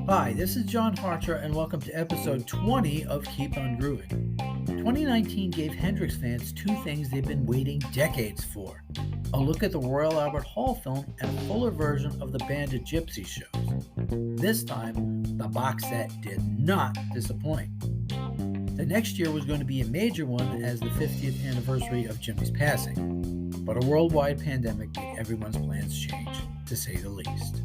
Hi, this is John Harcher, and welcome to episode 20 of Keep on Grooving. 2019 gave Hendrix fans two things they've been waiting decades for: a look at the Royal Albert Hall film and a fuller version of the Band of Gypsys shows. This time, the box set did not disappoint. The next year was going to be a major one as the 50th anniversary of Jimmy's passing, but a worldwide pandemic made everyone's plans change, to say the least.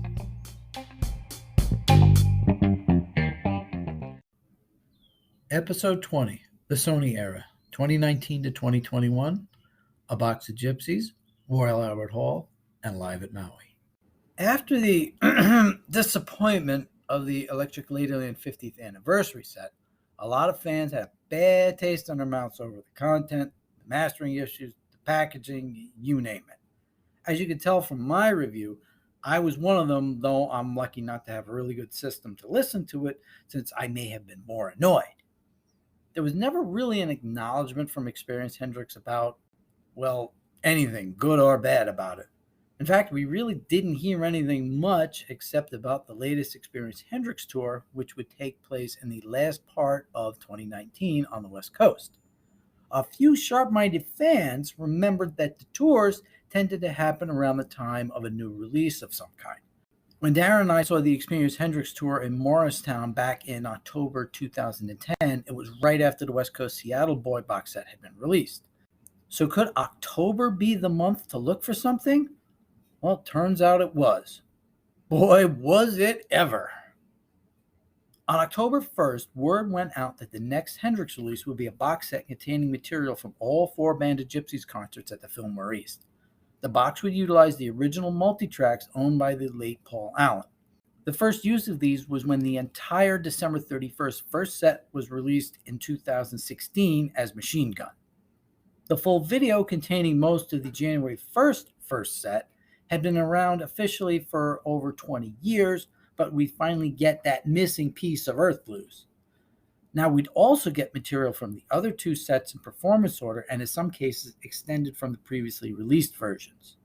Episode 20, the Sony era, 2019 to 2021, a box of Gypsys, Royal Albert Hall, and Live at Maui. After the disappointment of the Electric Ladyland 50th anniversary set, a lot of fans had a bad taste in their mouths over the content, the mastering issues, the packaging, you name it. As you can tell from my review, I was one of them, though I'm lucky not to have a really good system to listen to it, since I may have been more annoyed. There was never really an acknowledgement from experienced Hendrix about, well, anything, good or bad, about it. In fact, we really didn't hear anything much except about the latest Experienced Hendrix tour, which would take place in the last part of 2019 on the West Coast. A few sharp-minded fans remembered that the tours tended to happen around the time of a new release of some kind. When Darren and I saw the Experienced Hendrix tour in Morristown back in October 2010, it was right after the West Coast Seattle Boy box set had been released. So could October be the month to look for something? Well, it turns out it was. Boy, was it ever. On October 1st, word went out that the next Hendrix release would be a box set containing material from all 4 Band of Gypsys concerts at the Fillmore East. The box would utilize the original multi-tracks owned by the late Paul Allen. The first use of these was when the entire December 31st first set was released in 2016 as Machine Gun. The full video containing most of the January 1st first set had been around officially for over 20 years, but we finally get that missing piece of Earth Blues. Now we'd also get material from the other 2 sets in performance order, and in some cases extended from the previously released versions.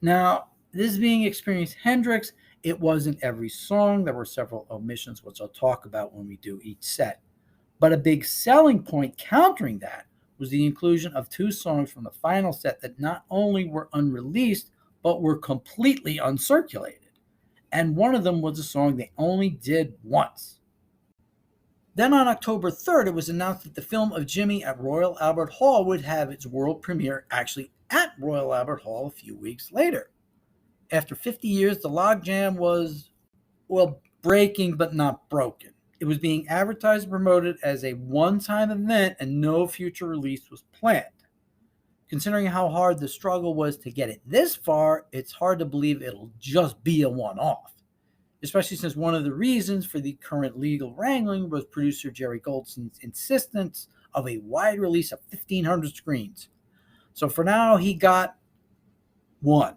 Now, this being Experienced Hendrix, it wasn't every song. There were several omissions, which I'll talk about when we do each set. But a big selling point countering that was the inclusion of 2 songs from the final set that not only were unreleased, but were completely uncirculated. And one of them was a song they only did once. Then on October 3rd, it was announced that the film of Jimmy at Royal Albert Hall would have its world premiere actually at Royal Albert Hall a few weeks later. After 50 years, the logjam was, well, breaking but not broken. It was being advertised and promoted as a one-time event, and no future release was planned. Considering how hard the struggle was to get it this far, it's hard to believe it'll just be a one-off, especially since one of the reasons for the current legal wrangling was producer Jerry Goldson's insistence of a wide release of 1,500 screens. So for now, he got 1.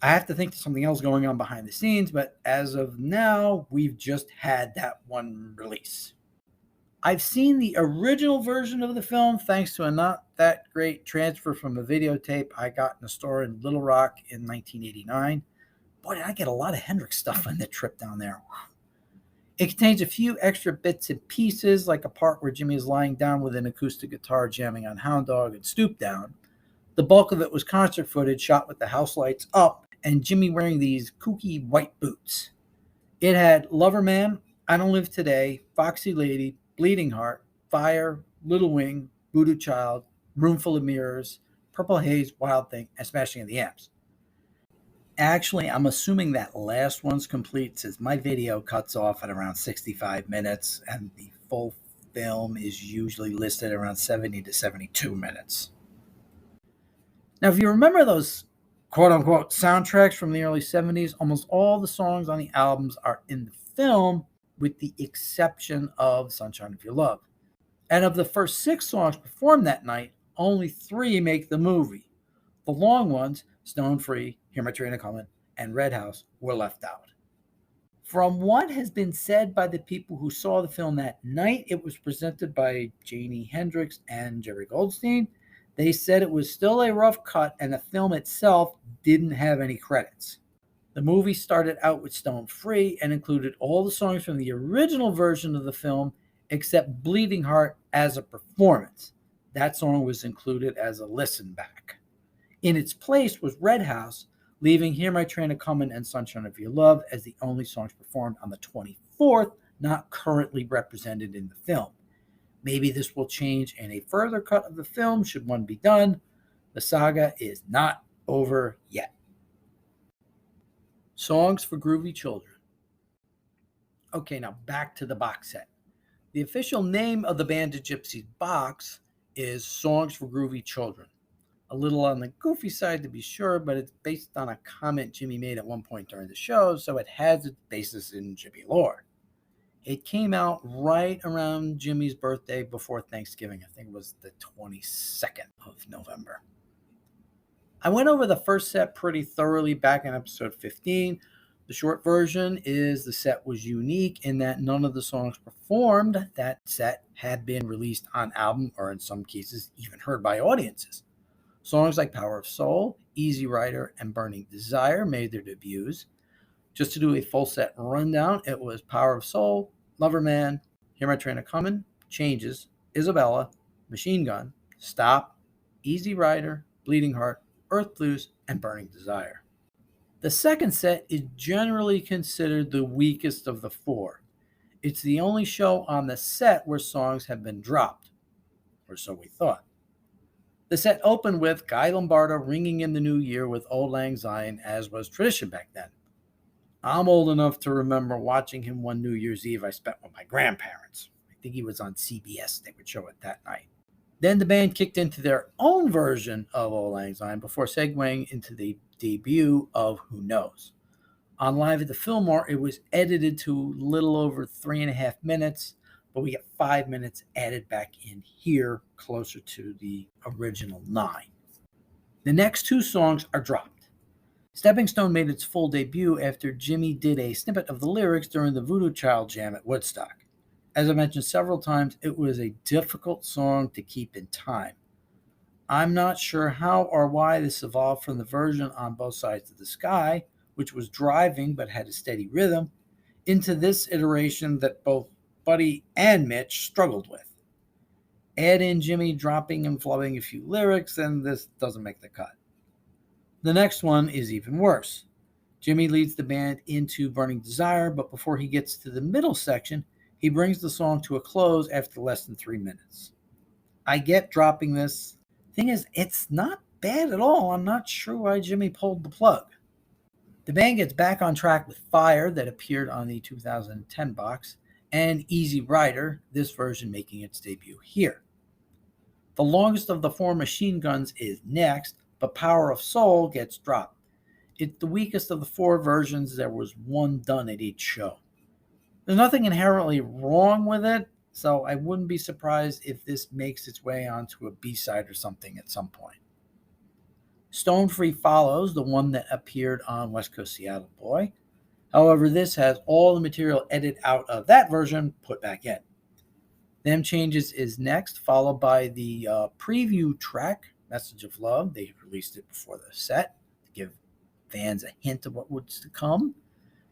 I have to think there's something else going on behind the scenes, but as of now, we've just had that 1 release. I've seen the original version of the film thanks to a not that great transfer from a videotape I got in a store in Little Rock in 1989. Boy, did I get a lot of Hendrix stuff on the trip down there. It contains a few extra bits and pieces, like a part where Jimmy is lying down with an acoustic guitar jamming on Hound Dog and Stoop Down. The bulk of it was concert footage shot with the house lights up and Jimmy wearing these kooky white boots. It had Lover Man, I Don't Live Today, Foxy Lady, Bleeding Heart, Fire, Little Wing, Voodoo Child, Room Full of Mirrors, Purple Haze, Wild Thing, and Smashing of the Amps. Actually, I'm assuming that last one's complete since my video cuts off at around 65 minutes and the full film is usually listed around 70 to 72 minutes. Now, if you remember those quote-unquote soundtracks from the early 70s, almost all the songs on the albums are in the film, with the exception of Sunshine of Your Love. And of the first 6 songs performed that night, only 3 make the movie. The long ones, Stone Free, Hear My Train A-Comin', and Red House, were left out. From what has been said by the people who saw the film that night, it was presented by Jimi Hendrix and Jerry Goldstein. They said it was still a rough cut and the film itself didn't have any credits. The movie started out with Stone Free and included all the songs from the original version of the film except Bleeding Heart as a performance. That song was included as a listen back. In its place was Red House, leaving Hear My Train A-Comin' and Sunshine of Your Love as the only songs performed on the 24th, not currently represented in the film. Maybe this will change in a further cut of the film should one be done. The saga is not over yet. Songs for Groovy Children. Okay, now back to the box set. The official name of the Band of Gypsys box is Songs for Groovy Children. A little on the goofy side to be sure, but it's based on a comment Jimmy made at one point during the show, so it has its basis in Jimmy lore. It came out right around Jimmy's birthday before Thanksgiving. I think it was the 22nd of November. I went over the first set pretty thoroughly back in episode 15. The short version is the set was unique in that none of the songs performed that set had been released on album or in some cases even heard by audiences. Songs like Power of Soul, Easy Rider, and Burning Desire made their debuts. Just to do a full set rundown, it was Power of Soul, Lover Man, Hear My Train A-Comin', Changes, Isabella, Machine Gun, Stop, Easy Rider, Bleeding Heart, Earth Blues, and Burning Desire. The second set is generally considered the weakest of the four. It's the only show on the set where songs have been dropped, or so we thought. The set opened with Guy Lombardo ringing in the new year with Auld Lang Syne, as was tradition back then. I'm old enough to remember watching him one New Year's Eve I spent with my grandparents. I think he was on CBS. They would show it that night. Then the band kicked into their own version of Auld Lang Syne before segueing into the debut of Who Knows. On Live at the Fillmore, it was edited to a little over 3.5 minutes, but we get 5 minutes added back in here, closer to the original 9. The next 2 songs are dropped. Stepping Stone made its full debut after Jimmy did a snippet of the lyrics during the Voodoo Child Jam at Woodstock. As I mentioned several times, it was a difficult song to keep in time. I'm not sure how or why this evolved from the version on Both Sides of the Sky, which was driving but had a steady rhythm, into this iteration that both Buddy and Mitch struggled with. Add in Jimmy dropping and flubbing a few lyrics, and this doesn't make the cut. The next one is even worse. Jimmy leads the band into Burning Desire, but before he gets to the middle section, he brings the song to a close after less than 3 minutes. I get dropping this. Thing is, it's not bad at all. I'm not sure why Jimmy pulled the plug. The band gets back on track with Fire, that appeared on the 2010 box, and Easy Rider, this version making its debut here. The longest of the 4 Machine Guns is next, but Power of Soul gets dropped. It's the weakest of the 4 versions. There was one done at each show. There's nothing inherently wrong with it, so I wouldn't be surprised if this makes its way onto a B-side or something at some point. Stone Free follows, the one that appeared on West Coast Seattle Boy. However, this has all the material edited out of that version put back in. Them Changes is next, followed by the preview track, Message of Love. They released it before the set to give fans a hint of what was to come.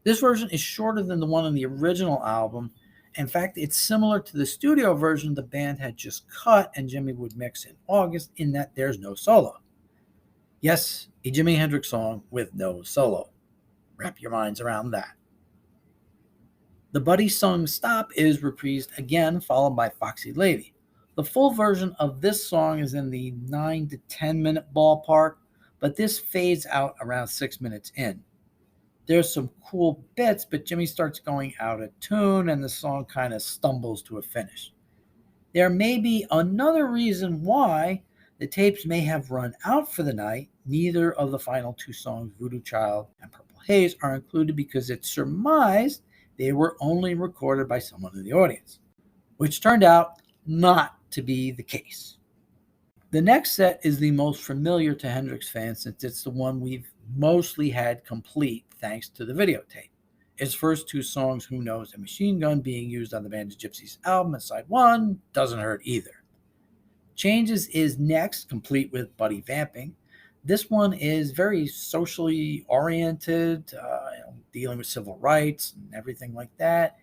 This version is shorter than the one on the original album. In fact, it's similar to the studio version the band had just cut and Jimmy would mix in August, in that there's no solo. Yes, a Jimi Hendrix song with no solo. Wrap your minds around that. The Buddy sung Stop is reprised again, followed by Foxy Lady. The full version of this song is in the 9 to 10 minute ballpark, but this fades out around 6 minutes in. There's some cool bits, but Jimmy starts going out of tune and the song kind of stumbles to a finish. There may be another reason why the tapes may have run out for the night. Neither of the final 2 songs, Voodoo Child and Purple Haze, are included because it's surmised they were only recorded by someone in the audience, which turned out not to be the case. The next set is the most familiar to Hendrix fans since it's the one we've mostly had complete thanks to the videotape. Its first 2 songs, Who Knows and Machine Gun, being used on the Band of Gypsys album as side 1, doesn't hurt either. Changes is next, complete with Buddy vamping. This one is very socially oriented, dealing with civil rights and everything like that.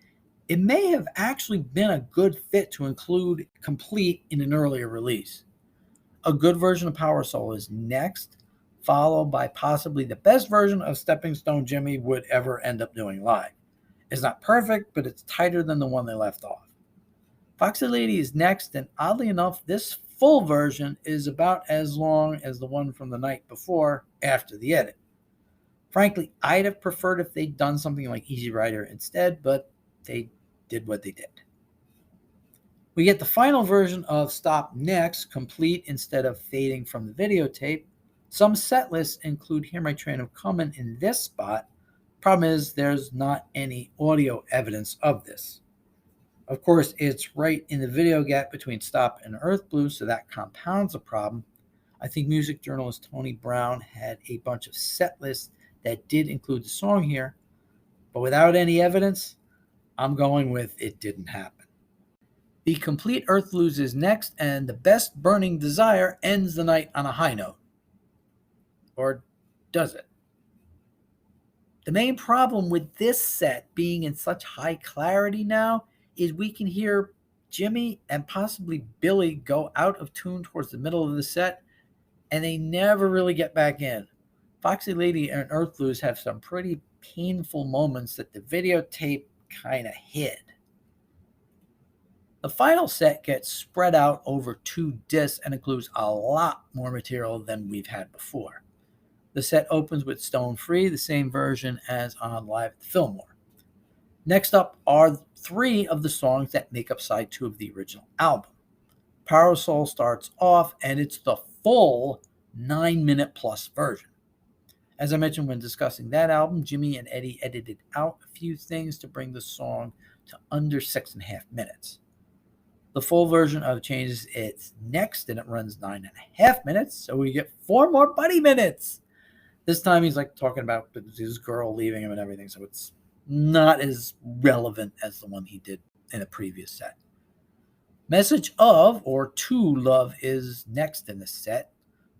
It may have actually been a good fit to include complete in an earlier release. A good version of Power Soul is next, followed by possibly the best version of Stepping Stone Jimmy would ever end up doing live. It's not perfect, but it's tighter than the one they left off. Foxy Lady is next, and oddly enough, this full version is about as long as the one from the night before after the edit. Frankly, I'd have preferred if they'd done something like Easy Rider instead, but they did what they did. We get the final version of Stop next, complete instead of fading from the videotape. Some set lists include Hear My Train of Comin' in this spot. Problem is, there's not any audio evidence of this. Of course, it's right in the video gap between Stop and Earth Blue, so that compounds the problem. I think music journalist Tony Brown had a bunch of set lists that did include the song here, but without any evidence, I'm going with it didn't happen. The complete Earth Blues is next, and the best Burning Desire ends the night on a high note. Or does it? The main problem with this set being in such high clarity now is we can hear Jimmy and possibly Billy go out of tune towards the middle of the set, and they never really get back in. Foxy Lady and Earth Blues have some pretty painful moments that the videotape kind of hid. The final set gets spread out over 2 discs and includes a lot more material than we've had before. The set opens with Stone Free, the same version as on Live at the Fillmore. Next up are 3 of the songs that make up side 2 of the original album. Power Soul starts off, and it's the full 9-minute plus version. As I mentioned when discussing that album, Jimmy and Eddie edited out a few things to bring the song to under 6.5 minutes. The full version of Changes it's next, and it runs 9.5 minutes, so we get 4 more Buddy minutes. This time he's like talking about his girl leaving him and everything, so it's not as relevant as the one he did in a previous set. Message of or To Love is next in the set.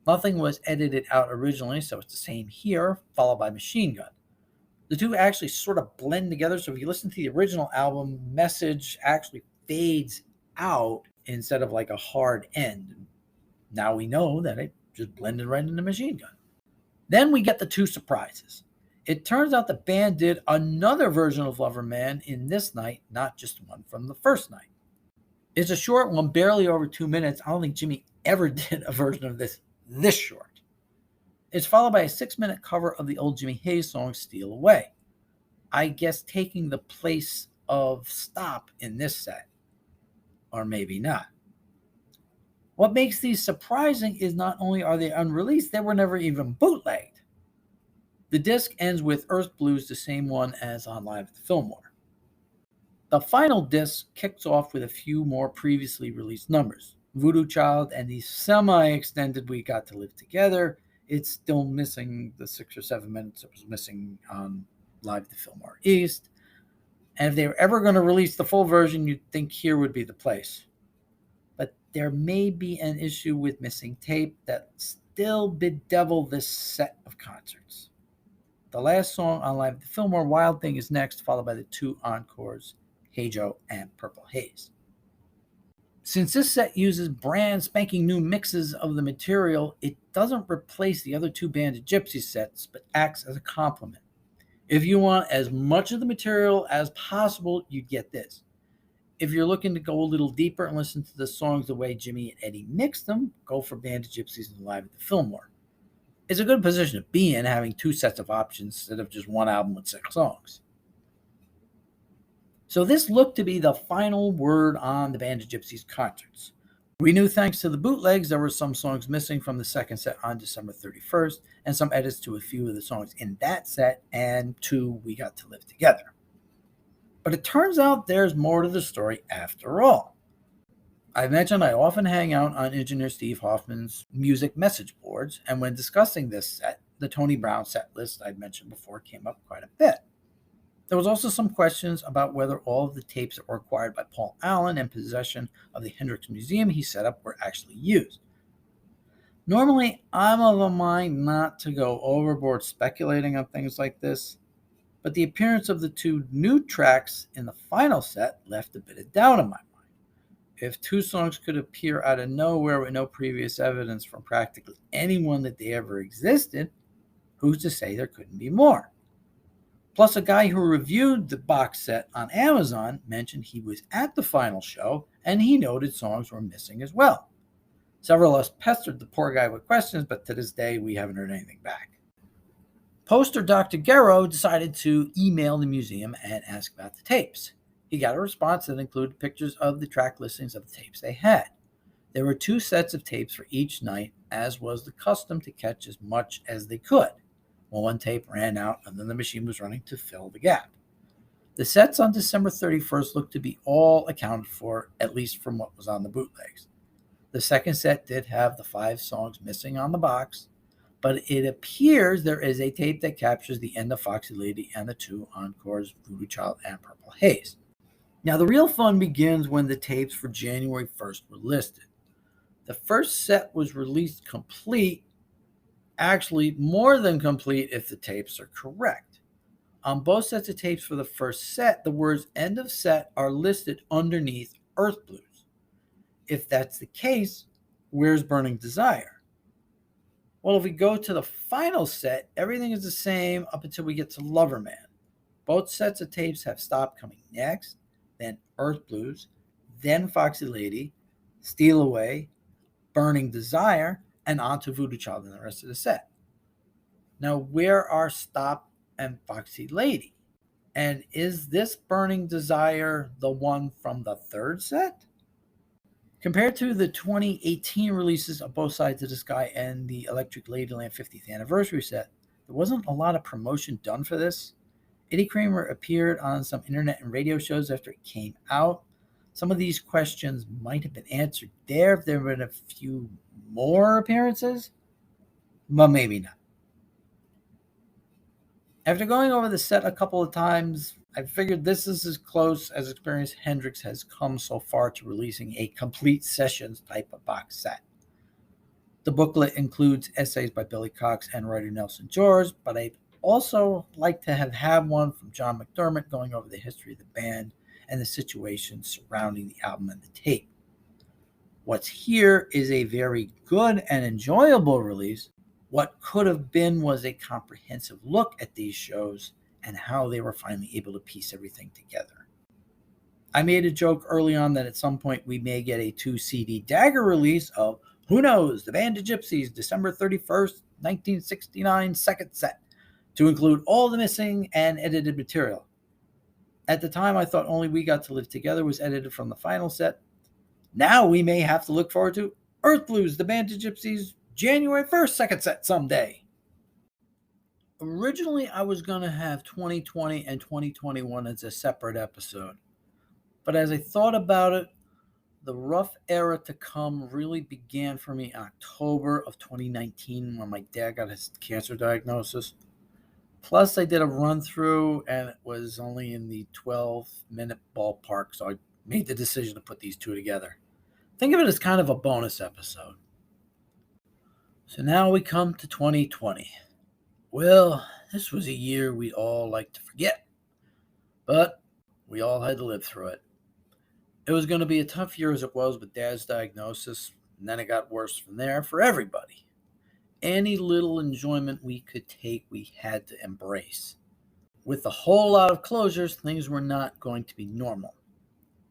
Nothing was edited out originally, so it's the same here, followed by Machine Gun. The two actually sort of blend together, so if you listen to the original album, Message actually fades out instead of like a hard end. Now we know that it just blended right into Machine Gun. Then we get the 2 surprises. It turns out the band did another version of Lover Man in this night, not just one from the first night. It's a short one, barely over 2 minutes. I don't think Jimmy ever did a version of this short. It's followed by a 6-minute cover of the old Jimmy Hayes song, Steal Away. I guess taking the place of Stop in this set. Or maybe not. What makes these surprising is not only are they unreleased, they were never even bootlegged. The disc ends with Earth Blues, the same one as on Live at the Fillmore. The final disc kicks off with a few more previously released numbers. Voodoo Child and the semi-extended We Got to Live Together. It's still missing the 6 or 7 minutes it was missing on Live at the Fillmore East. And if they were ever going to release the full version, you'd think here would be the place. But there may be an issue with missing tape that still bedevil this set of concerts. The last song on Live at the Fillmore, Wild Thing, is next, followed by the 2 encores, Hey Joe and Purple Haze. Since this set uses brand spanking new mixes of the material, it doesn't replace the other 2 Band of Gypsys sets, but acts as a complement. If you want as much of the material as possible, you'd get this. If you're looking to go a little deeper and listen to the songs the way Jimmy and Eddie mixed them, go for Band of Gypsys and Live at the Fillmore. It's a good position to be in, having 2 sets of options instead of just one album with 6 songs. So this looked to be the final word on the Band of Gypsys concerts. We knew thanks to the bootlegs there were some songs missing from the second set on December 31st, and some edits to a few of the songs in that set, and 2 We Got to Live Together. But it turns out there's more to the story after all. I mentioned I often hang out on engineer Steve Hoffman's music message boards, and when discussing this set, the Tony Brown set list I'd mentioned before came up quite a bit. There was also some questions about whether all of the tapes that were acquired by Paul Allen in possession of the Hendrix Museum he set up were actually used. Normally, I'm of a mind not to go overboard speculating on things like this, but the appearance of the two new tracks in the final set left a bit of doubt in my mind. If two songs could appear out of nowhere with no previous evidence from practically anyone that they ever existed, who's to say there couldn't be more? Plus, a guy who reviewed the box set on Amazon mentioned he was at the final show and he noted songs were missing as well. Several of us pestered the poor guy with questions, but to this day, we haven't heard anything back. Poster Dr. Guerrero decided to email the museum and ask about the tapes. He got a response that included pictures of the track listings of the tapes they had. There were 2 sets of tapes for each night, as was the custom to catch as much as they could. Well, one tape ran out, and then the machine was running to fill the gap. The sets on December 31st looked to be all accounted for, at least from what was on the bootlegs. The second set did have the 5 songs missing on the box, but it appears there is a tape that captures the end of Foxy Lady and the 2 encores, Voodoo Child and Purple Haze. Now, the real fun begins when the tapes for January 1st were listed. The first set was released complete, actually more than complete if the tapes are correct. On both sets of tapes for the first set, the words end of set are listed underneath Earth Blues. If that's the case, where's Burning Desire? Well, if we go to the final set, everything is the same up until we get to Lover Man. Both sets of tapes have Stop Coming Next, then Earth Blues, then Foxy Lady, Steal Away, Burning Desire, and on to Voodoo Child in the rest of the set. Now, where are Stop and Foxy Lady? And is this Burning Desire the one from the third set? Compared to the 2018 releases of Both Sides of the Sky and the Electric Ladyland 50th anniversary set, there wasn't a lot of promotion done for this. Eddie Kramer appeared on some internet and radio shows after it came out. Some of these questions might have been answered there if there had been a few more appearances, but maybe not. After going over the set a couple of times, I figured this is as close as Experience Hendrix has come so far to releasing a complete sessions type of box set. The booklet includes essays by Billy Cox and writer Nelson George, but I'd also like to have had one from John McDermott going over the history of the band and the situation surrounding the album and the tape. What's here is a very good and enjoyable release. What could have been was a comprehensive look at these shows and how they were finally able to piece everything together. I made a joke early on that at some point we may get a 2 CD dagger release of Who Knows, the Band of Gypsys, December 31st, 1969 second set, to include all the missing and edited material. At the time, I thought Only We Got to Live Together was edited from the final set. Now we may have to look forward to Earth Blues, the Band of Gypsys, January 1st second set someday. Originally, I was going to have 2020 and 2021 as a separate episode. But as I thought about it, the rough era to come really began for me in October of 2019 when my dad got his cancer diagnosis. Plus, I did a run through and it was only in the 12-minute ballpark, so I made the decision to put these two together. Think of it as kind of a bonus episode. So now we come to 2020. Well, this was a year we all like to forget, but we all had to live through it. It was going to be a tough year as it was with Dad's diagnosis, and then it got worse from there for everybody. Any little enjoyment we could take, we had to embrace. With a whole lot of closures, things were not going to be normal.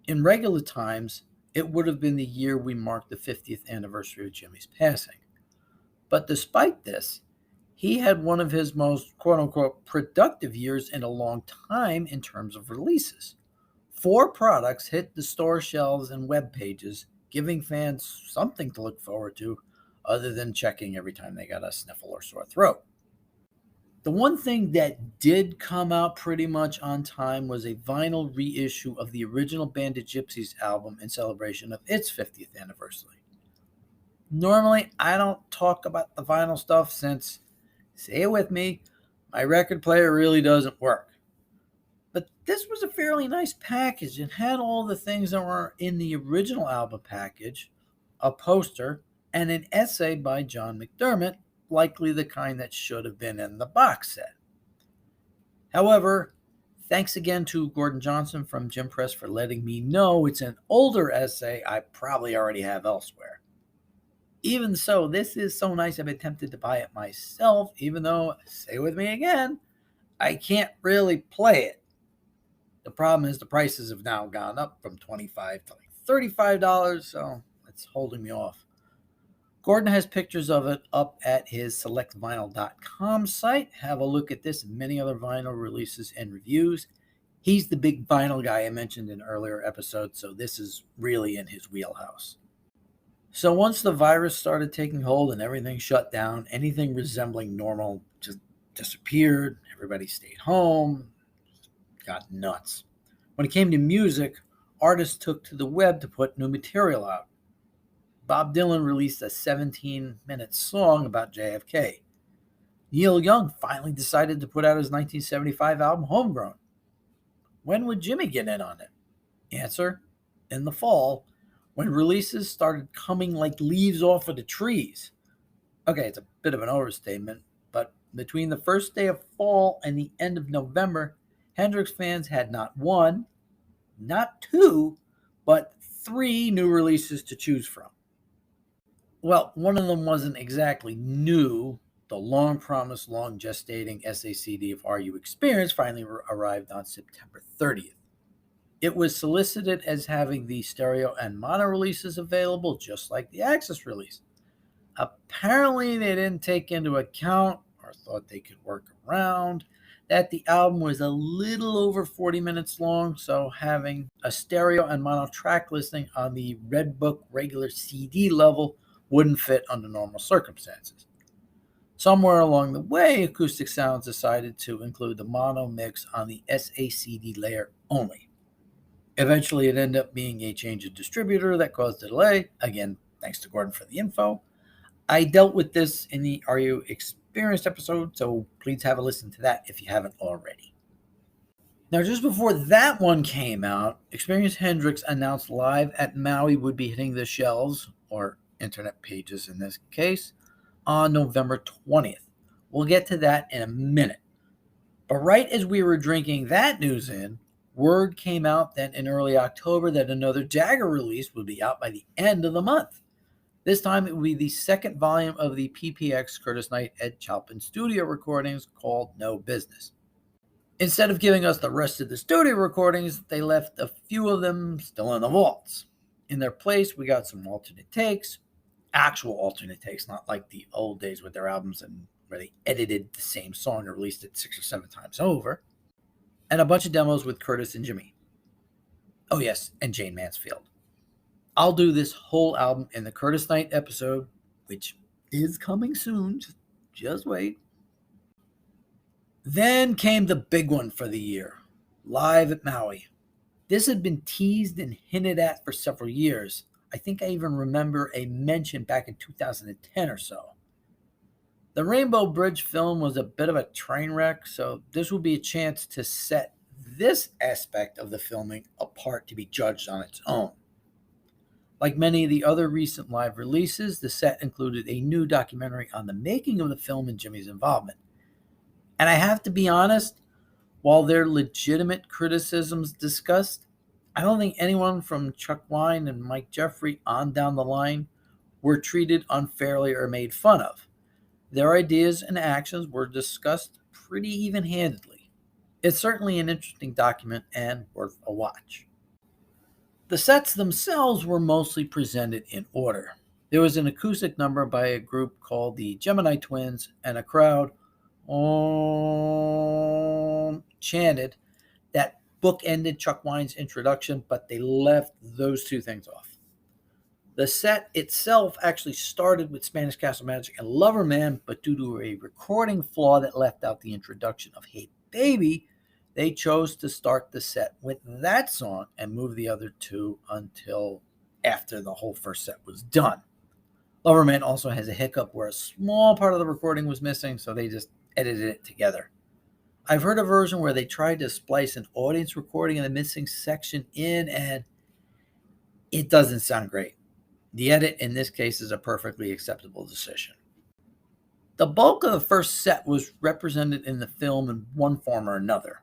In regular times, it would have been the year we marked the 50th anniversary of Jimmy's passing. But despite this, he had one of his most quote-unquote productive years in a long time in terms of releases. 4 products hit the store shelves and web pages, giving fans something to look forward to other than checking every time they got a sniffle or sore throat. The one thing that did come out pretty much on time was a vinyl reissue of the original Band of Gypsys album in celebration of its 50th anniversary. Normally, I don't talk about the vinyl stuff since, say it with me, my record player really doesn't work. This was a fairly nice package. It had all the things that were in the original album package, a poster, and an essay by John McDermott, likely the kind that should have been in the box set. However, thanks again to Gordon Johnson from Jim Press for letting me know it's an older essay I probably already have elsewhere. Even so, this is so nice I've been tempted to buy it myself, even though, say with me again, I can't really play it. The problem is the prices have now gone up from $25 to like $35, so it's holding me off. Gordon has pictures of it up at his selectvinyl.com site. Have a look at this and many other vinyl releases and reviews. He's the big vinyl guy I mentioned in earlier episodes, so this is really in his wheelhouse. So once the virus started taking hold and everything shut down, anything resembling normal just disappeared. Everybody stayed home. Got nuts. When it came to music, artists took to the web to put new material out. Bob Dylan released a 17-minute song about JFK. Neil Young finally decided to put out his 1975 album Homegrown. When would Jimmy get in on it? Answer, in the fall, when releases started coming like leaves off of the trees. Okay, it's a bit of an overstatement, but between the first day of fall and the end of November, Hendrix fans had not one, not two, but three new releases to choose from. Well, one of them wasn't exactly new. The long-promised, long-gestating SACD of Are You Experienced finally arrived on September 30th. It was solicited as having the stereo and mono releases available, just like the Axis release. Apparently, they didn't take into account, or thought they could work around, that the album was a little over 40 minutes long, so having a stereo and mono track listing on the Red Book regular CD level wouldn't fit under normal circumstances. Somewhere along the way, Acoustic Sounds decided to include the mono mix on the SACD layer only. Eventually, it ended up being a change of distributor that caused a delay. Again, thanks to Gordon for the info. I dealt with this in the Are You Experienced episode, so please have a listen to that if you haven't already. Now, just before that one came out, Experienced Hendrix announced Live at Maui would be hitting the shelves, or internet pages in this case, on November 20th. We'll get to that in a minute. But right as we were drinking that news in, word came out that in early October that another Jagger release would be out by the end of the month. This time it will be the second volume of the PPX Curtis Knight Ed Chalpin studio recordings called No Business. Instead of giving us the rest of the studio recordings, they left a few of them still in the vaults. In their place, we got some alternate takes, actual alternate takes, not like the old days with their albums and where they edited the same song and released it 6 or 7 times over, and a bunch of demos with Curtis and Jimmy. Oh yes, and Jane Mansfield. I'll do this whole album in the Curtis Knight episode, which is coming soon. Just wait. Then came the big one for the year, Live at Maui. This had been teased and hinted at for several years. I think I even remember a mention back in 2010 or so. The Rainbow Bridge film was a bit of a train wreck, so this will be a chance to set this aspect of the filming apart to be judged on its own. Like many of the other recent live releases, the set included a new documentary on the making of the film and Jimmy's involvement. And I have to be honest, while there are legitimate criticisms discussed, I don't think anyone from Chuck Wine and Mike Jeffrey on down the line were treated unfairly or made fun of. Their ideas and actions were discussed pretty even-handedly. It's certainly an interesting document and worth a watch. The sets themselves were mostly presented in order. There was an acoustic number by a group called the Gemini Twins, and a crowd chanted that bookended Chuck Wine's introduction, but they left those two things off. The set itself actually started with Spanish Castle Magic and Loverman, but due to a recording flaw that left out the introduction of Hey Baby, they chose to start the set with that song and move the other two until after the whole first set was done. Loverman also has a hiccup where a small part of the recording was missing, so they just edited it together. I've heard a version where they tried to splice an audience recording of the missing section in, and it doesn't sound great. The edit in this case is a perfectly acceptable decision. The bulk of the first set was represented in the film in one form or another.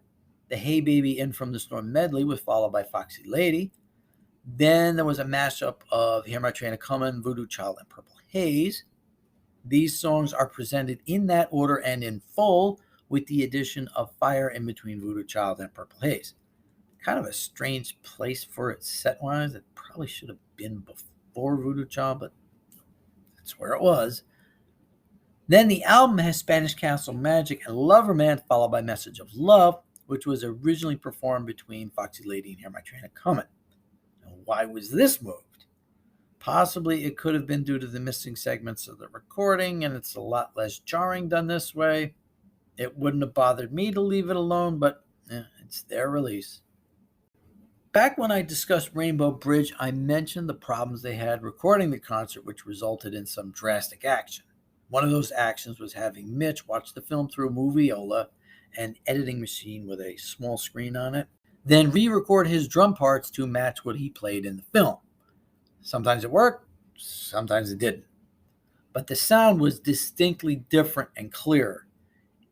The Hey Baby In From the Storm medley was followed by Foxy Lady. Then there was a mashup of Hear My Train A-Comin', Voodoo Child, and Purple Haze. These songs are presented in that order and in full, with the addition of Fire in between Voodoo Child and Purple Haze. Kind of a strange place for it set-wise. It probably should have been before Voodoo Child, but that's where it was. Then the album has Spanish Castle Magic and Lover Man, followed by Message of Love, which was originally performed between Foxy Lady and Hear My Train A-Comin'. Now, why was this moved? Possibly it could have been due to the missing segments of the recording, and it's a lot less jarring done this way. It wouldn't have bothered me to leave it alone, but it's their release. Back when I discussed Rainbow Bridge, I mentioned the problems they had recording the concert, which resulted in some drastic action. One of those actions was having Mitch watch the film through a moviola, an editing machine with a small screen on it, then re-record his drum parts to match what he played in the film. Sometimes it worked, sometimes it didn't. But the sound was distinctly different and clearer.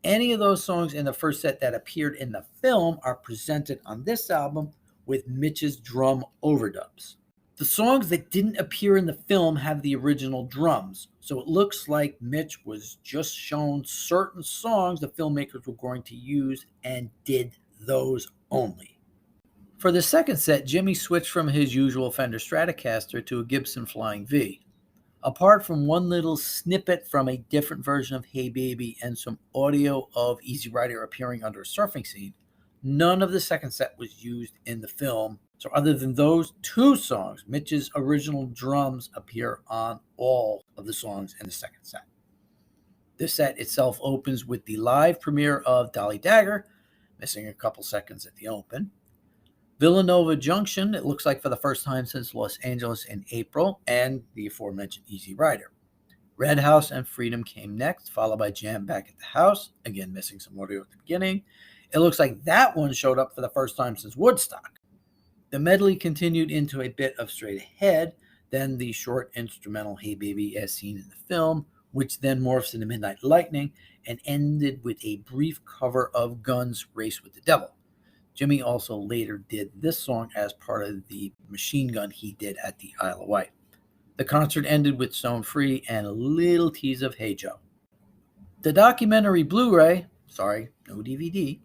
Any of those songs in the first set that appeared in the film are presented on this album with Mitch's drum overdubs. The songs that didn't appear in the film have the original drums, so it looks like Mitch was just shown certain songs the filmmakers were going to use and did those only. For the second set, Jimmy switched from his usual Fender Stratocaster to a Gibson Flying V. Apart from one little snippet from a different version of Hey Baby and some audio of Easy Rider appearing under a surfing scene, none of the second set was used in the film. So other than those two songs, Mitch's original drums appear on all of the songs in the second set. This set itself opens with the live premiere of Dolly Dagger, missing a couple seconds at the open. Villanova Junction, it looks like for the first time since Los Angeles in April, and the aforementioned Easy Rider. Red House and Freedom came next, followed by Jam Back at the House, again missing some audio at the beginning. It looks like that one showed up for the first time since Woodstock. The medley continued into a bit of Straight Ahead, then the short instrumental Hey Baby as seen in the film, which then morphs into Midnight Lightning, and ended with a brief cover of Guns' Race with the Devil. Jimmy also later did this song as part of the Machine Gun he did at the Isle of Wight. The concert ended with Stone Free and a little tease of Hey Joe. The documentary Blu-ray, no DVD,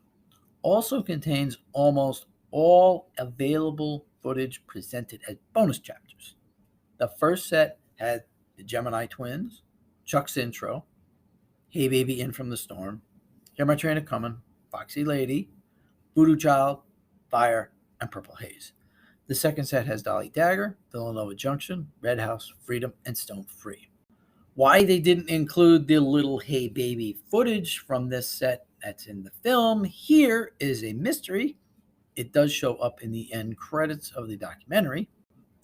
also contains almost all available footage presented as bonus chapters. The first set had the Gemini Twins, Chuck's intro, Hey Baby In From the Storm, Hear My Train A-Comin', Foxy Lady, Voodoo Child, Fire, and Purple Haze. The second set has Dolly Dagger, Villanova Junction, Red House, Freedom, and Stone Free. Why they didn't include the little Hey Baby footage from this set that's in the film here is a mystery. It does show up in the end credits of the documentary.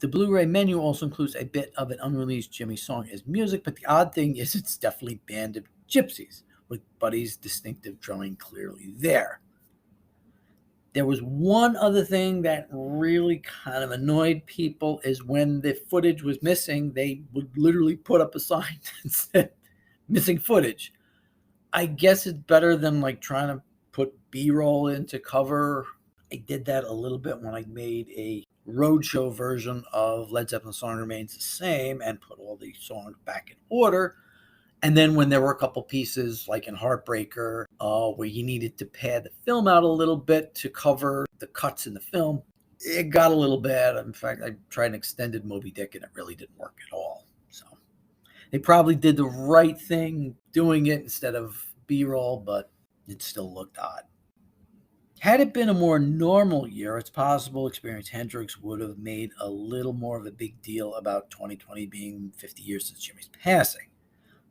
The Blu-ray menu also includes a bit of an unreleased Jimmy song as music, but the odd thing is it's definitely Band of Gypsys, with Buddy's distinctive drumming clearly there. There was one other thing that really kind of annoyed people is when the footage was missing, they would literally put up a sign that said missing footage. I guess it's better than like trying to put B-roll into cover. I did that a little bit when I made a roadshow version of Led Zeppelin's Song Remains the Same and put all the songs back in order. And then when there were a couple pieces, like in Heartbreaker, where you needed to pad the film out a little bit to cover the cuts in the film, it got a little bad. In fact, I tried an extended Moby Dick, and it really didn't work at all. So they probably did the right thing doing it instead of B-roll, but it still looked odd. Had it been a more normal year, it's possible Experience Hendrix would have made a little more of a big deal about 2020 being 50 years since Jimmy's passing.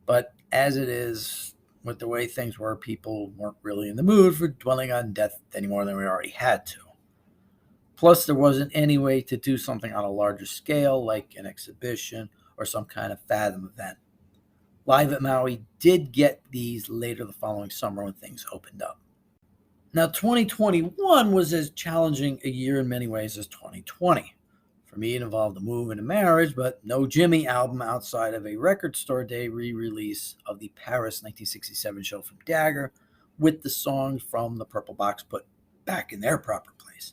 But as it is, with the way things were, people weren't really in the mood for dwelling on death any more than we already had to. Plus, there wasn't any way to do something on a larger scale, like an exhibition or some kind of Fathom event. Live at Maui did get these later the following summer when things opened up. Now, 2021 was as challenging a year in many ways as 2020. For me, it involved a move and a marriage, but no Jimmy album outside of a Record Store Day re-release of the Paris 1967 show from Dagger, with the songs from the Purple Box put back in their proper place.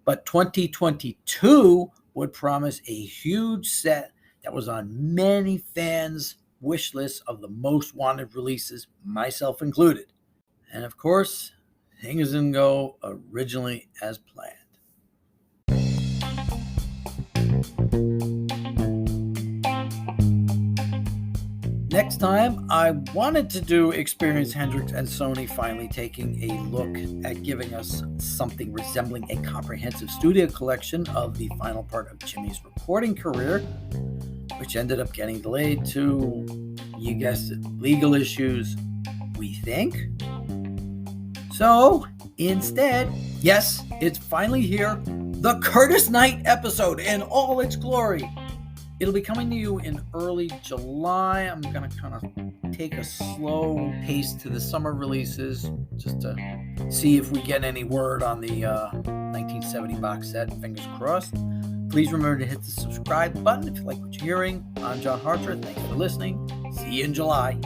But 2022 would promise a huge set that was on many fans' wish lists of the most wanted releases, myself included. And of course, things didn't go originally as planned. Next time, I wanted to do Experience Hendrix and Sony finally taking a look at giving us something resembling a comprehensive studio collection of the final part of Jimmy's recording career, which ended up getting delayed to, you guessed it, legal issues, we think. So, instead, yes, it's finally here, the Curtis Knight episode in all its glory. It'll be coming to you in early July. I'm going to kind of take a slow pace to the summer releases just to see if we get any word on the 1970 box set. Fingers crossed. Please remember to hit the subscribe button if you like what you're hearing. I'm John Hartford. Thanks for listening. See you in July.